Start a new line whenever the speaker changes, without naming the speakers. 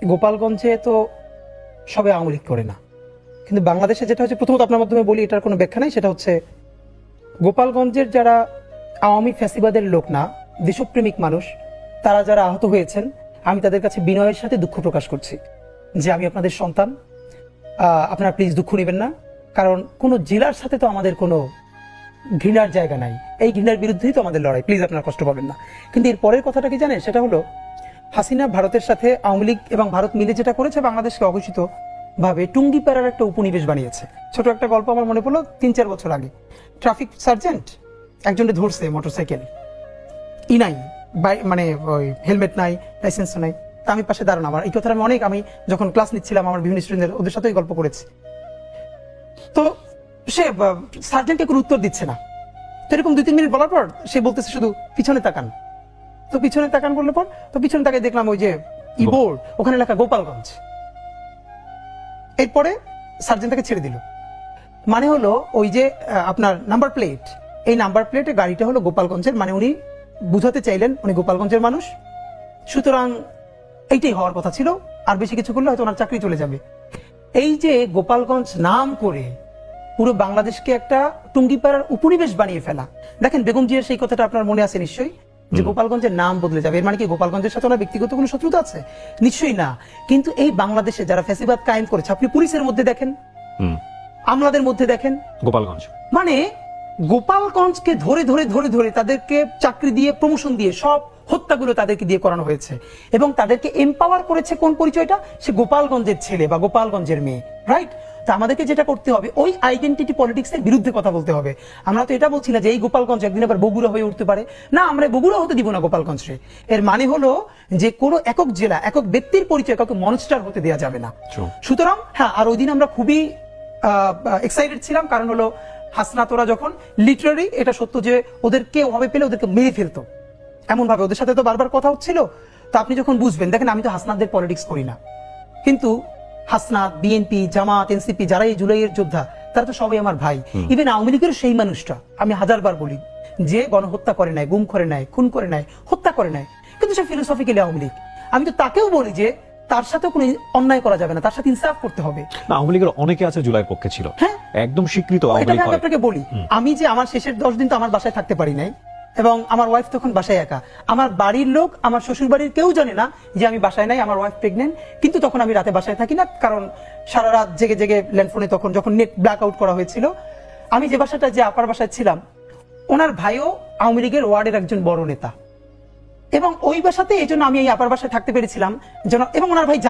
গোপালগঞ্জে তো সবাই আওয়ামী লীগ করে না, কিন্তু বাংলাদেশে যেটা হচ্ছে, প্রথমত আপনার মাধ্যমে বলি, এটার কোনো ব্যাখ্যা নাই। সেটা হচ্ছে গোপালগঞ্জের যারা আওয়ামী ফ্যাসিবাদের লোক না, দেশপ্রেমিক মানুষ, তারা যারা আহত হয়েছেন, আমি তাদের কাছে বিনয়ের সাথে দুঃখ প্রকাশ করছি যে আমি আপনাদের সন্তান, আপনারা প্লিজ দুঃখ নেবেন না। কারণ কোনো জেলার সাথে তো আমাদের কোনো ঘৃণার জায়গা নাই, এই ঘৃণার বিরুদ্ধেই তো আমাদের লড়াই, প্লিজ আপনারা কষ্ট পাবেন না। কিন্তু এর পরের কথাটা কি জানেন, সেটা হলো হাসিনা ভারতের সাথে আওয়ামী লীগ এবং ভারত মিলে যেটা করেছে, বাংলাদেশকে অঘোষিত ভাবে টুঙ্গিপাড়ার একটা উপনিবেশ বানিয়েছে। ছোট একটা গল্প আমার মনে পড়লো, 3-4 বছর আগে ট্রাফিক সার্জেন্ট একজনকে ধরছে, মোটরসাইকেল নাই, মানে ওই হেলমেট নাই, লাইসেন্স নাই। তা আমি পাশে দাঁড়ানো, আমার এই কথাটা আমি যখন ক্লাস নিচ্ছিলাম, আমার বিভিন্ন স্টুডেন্টদের ওদের সাথেই গল্প করেছি। তো সে সার্জেন্টকে কোনো উত্তর দিচ্ছে না। তো এরকম 2-3 মিনিট বলার পর সে বলতেছে শুধু পিছনে তাকান। তো পিছনে তাকান বললে পর, তো পিছনে তাকাই দেখলাম ওই যে বোর্ড, ওখানে লেখা গোপালগঞ্জ। এরপরে সার্জেন্ট তাকে ছেড়ে দিল। মানে হলো ওই যে আপনার নাম্বার প্লেট, এই নাম্বার প্লেটে গাড়িটা হলো গোপালগঞ্জের, মানে উনি বুঝাতে চাইলেন উনি গোপালগঞ্জের মানুষ। সুতরাং এইটাই হওয়ার কথা ছিল, আর বেশি কিছু করলে হয়তো ওনার চাকরি চলে যাবে। এই যে গোপালগঞ্জ নাম করে পুরো বাংলাদেশকে একটা টুঙ্গিপাড়ার উপনিবেশ বানিয়ে ফেলা। দেখেন বেগম জিয়ার সেই কথাটা আপনার মনে আছে নিশ্চয়ই, যে গোপালগঞ্জের নাম বদলে যাবে। এর মানে কি গোপালগঞ্জের সাথে ওনার ব্যক্তিগত কোনো শত্রুতা আছে? নিশ্চয়ই না। কিন্তু এই বাংলাদেশে যারা ফ্যাসিবাদ কায়েম করেছে, আপনি পুলিশের মধ্যে দেখেন, আমলাদের মধ্যে দেখেন,
গোপালগঞ্জ
মানে গোপালগঞ্জকে ধরে ধরে ধরে ধরে তাদেরকে চাকরি দিয়ে, প্রমোশন দিয়ে, সব হত্যাগুলো তাদেরকে দিয়ে করানো হয়েছে। এবং তাদেরকে এম্পাওয়ার করেছে কোন পরিচয়টা? সে গোপালগঞ্জের ছেলে বা গোপালগঞ্জের মেয়ে, রাইট? তা আমাদেরকে যেটা করতে হবে, ওই আইডেন্টিটি পলিটিক্স এর বিরুদ্ধে কথা বলতে হবে। আমরা তো এটা বলছি না যে এই গোপালগঞ্জ একদিন আবার বগুড়া হয়ে উঠতে পারে, না, আমরা বগুড়া হতে দিব না গোপালগঞ্জে। এর মানে হলো যে কোনো একক জেলা, একক ব্যক্তির পরিচয় কাউকে মনস্টার হতে দেওয়া যাবে না। সুতরাং হ্যাঁ, আর ওই দিন আমরা খুবই এক্সাইটেড ছিলাম, কারণ হলো হাসনাতরা যখন লিটারারি, এটা সত্য যে ওদেরকে ওভাবে পেলে ওদেরকে মেরে ফেলতো, এমন ভাবে ওদের সাথে তো বারবার কথা হচ্ছিল। তো আপনি যখন বুঝবেন, দেখেন আমি তো হাসনাতদের পলিটিক্স করি না, কিন্তু হাসনাত, বিএনপি, জামাত, এনসিপি যারা এই জুলাইয়ের যোদ্ধা, তারা তো সবাই আমার ভাই। ইভেন আওয়ামী লীগের সেই মানুষটা, আমি হাজারবার বলি, যে গণহত্যা করে নাই, গুম করে নাই, খুন করে নাই, হত্যা করে নাই, কিন্তু সে ফিলোসফিক্যালি আওয়ামী লীগ। আমি তো তাকেও বলি যে তার সাথে কোনো অন্যায় করা যাবে না, তার সাথে ইনসাফ করতে হবে।
আওয়ামী লীগের অনেকে আছে জুলাই পক্ষে ছিল,
হ্যাঁ,
একদম স্বীকৃত আওয়ামী লীগ।
আমি আপনাকে বলি, আমি যে আমার শেষের 10 দিন তো আমার বাসায় থাকতে পারি নাই, এবং আমার ওয়াইফ তখন বাসায় একা। আমার বাড়ির লোক, আমার শ্বশুর বাড়ির কেউ জানে না যে আমি বাসায় নাই, আমার ওয়াইফ প্রেগনেন্ট। কিন্তু তখন আমি রাতে বাসায় থাকি না, কারণ সারা রাত জেগে জেগে ল্যান্ডফোনে, তখন যখন নেট ব্ল্যাক আউট করা হয়েছিল, আমি যে বাসাটা, যে আপার বাসায় ছিলাম, ওনার ভাইও আওয়ামী লীগের ওয়ার্ডের একজন বড় নেতা, এবং ওই বাসাতে এই জন্য আমি এই আপার বাসায় থাকতে পেরেছিলাম, এবং ওনার ভাই